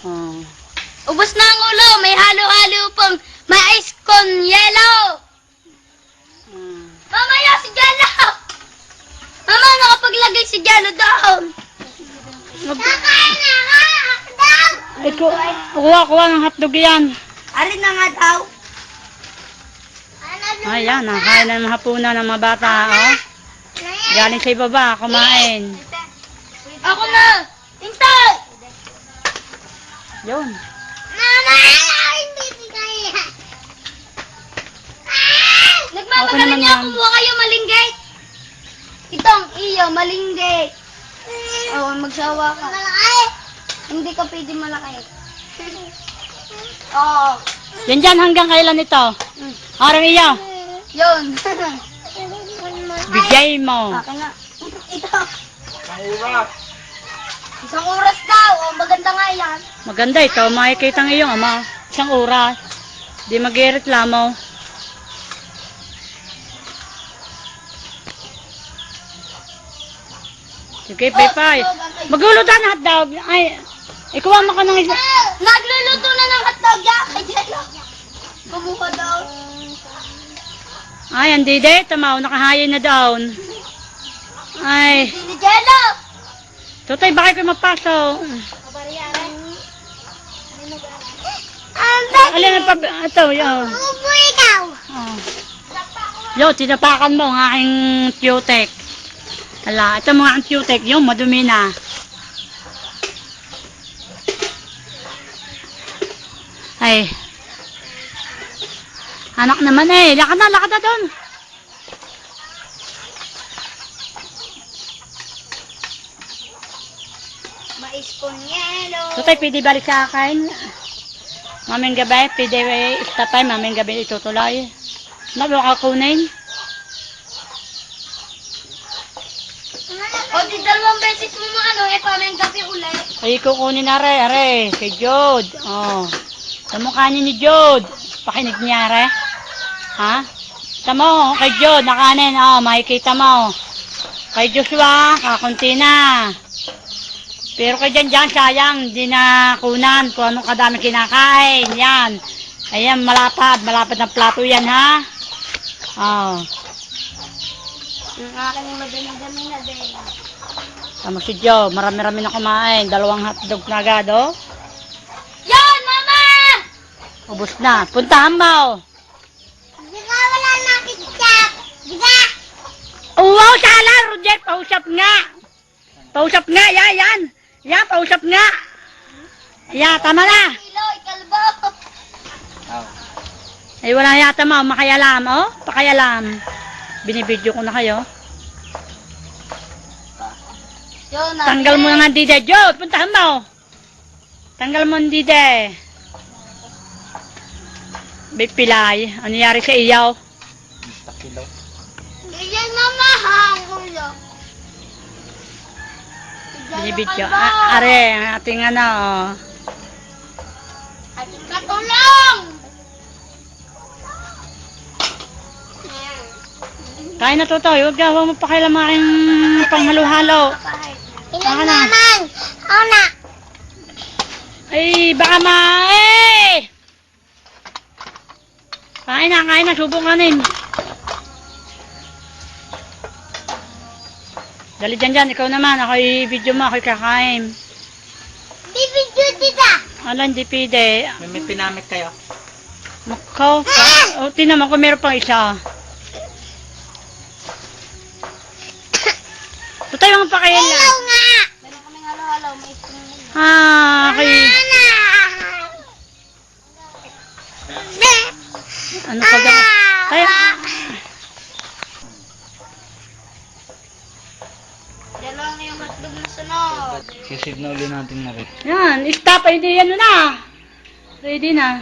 Oh. Ubus na ang ulo. May halo-halo pang may ice con yellow. Mamaya si Jello. Mama, nakapaglagay si Jello doon. Nakain na nga. Daw. Ay, kuha ng hotdog yan. Arin na nga daw. Ayan, nakain na ng hapunan ng mga bata. Oh. Galing sa ibaba, kumain. Ako na. Hintay. Yun. Mama, hindi kaya. Nagmamagaling Okay naman niya yan. kumuha kayo malinggay. Itong iyo, malinggay. Oo, magsawa ka. Malaki. Hindi ka pwede malaki. Oo. Yan dyan, hanggang kailan ito? Arang iyo. Yun. Bigay mo. Akin na. Ito. Isang oras daw. O, maganda nga yan. Maganda ito, makikita ng iyong ama. Isang oras. Di mag-ireklamo. Sige, Pepay. Magluluto na hotdog. Ay, ikuha mo ka ng isa. Nagluluto na ng hotdog yan. Kay Jello. Kumuha daw. Ay, hindi de. Tamaw, nakahayin na doon. Ay, Hindi ni Jello. tutay, bakit kayo magpasok? Alin ang ito, yun. Ubuy daw. Oh. Yo, tinapakan mo ang aking cutek. Ala, ito mga ang cutek, yung madumi na. Ay. Anak naman eh. Lakad na doon. Mais con yelo. Tutay, pwede balik sa akin. Maming gabi, pwede istapay, maming gabi itutuloy. Nalo ka kunin. O, di dalawang beses mo ano, pamayang gabi ulit. Ay, kukunin na are, kay Jod. Oh. Sa mukha niya ni Jod. Pakinig niya, are. Ha? Tamo, kay Jod, nakanin. Oh, makikita mo. Kay Joshua, kakunti na. Pero kay Jan, sayang, hindi na kunan kung anong kadami kinakain. Yan. Ayan, malapad ng plato yan, ha? Oh. Ang aking madami-dami na din. Tama si Joe, marami-rami na kumain. 2 hotdog na agad, oh. Yan, mama! Ubus na. Puntahan mo. Di ka wala na ketchup. Di ka? Oh, wow, sala, Roger. Pausap nga. Pausap nga, yan. Yan, pausap nga. Yan, tama na. Iloy, kalbo. Ay, wala yata mo. Makayalam, oh. Pakayalam. Binibidyo ko na kayo. Yun, Tanggal mo na nga, Dide. Joe, puntahan mo. Tanggal mo, Dide. Bipilay. Ano nangyari sa iyaw? Yan, mama, ulo. Binibidyo. Are, ang ating ano, oh. Ating katulong! Kain na, Totoy. Huwag mo pakialam aking panghalo-halo. Ilan Baka na. naman? Ako na. Ay, baka Kain na, subukanin. Dali dyan, ikaw naman. Ako'y video mo, ako'y kakain. Di video tita. Ala, hindi pwede. May pinamit kayo. Makaw. O, tinaman ko, meron pang isa. Tutay, mga pakayan na. Hello nga. Meron kaming halo-halo. May spring. Okay. Ano pa ba? Ay, Dalawa na yung hotdog na sunod. Sisid na uli natin na rin. yan, stop. Ay, di, ano na. Ready na.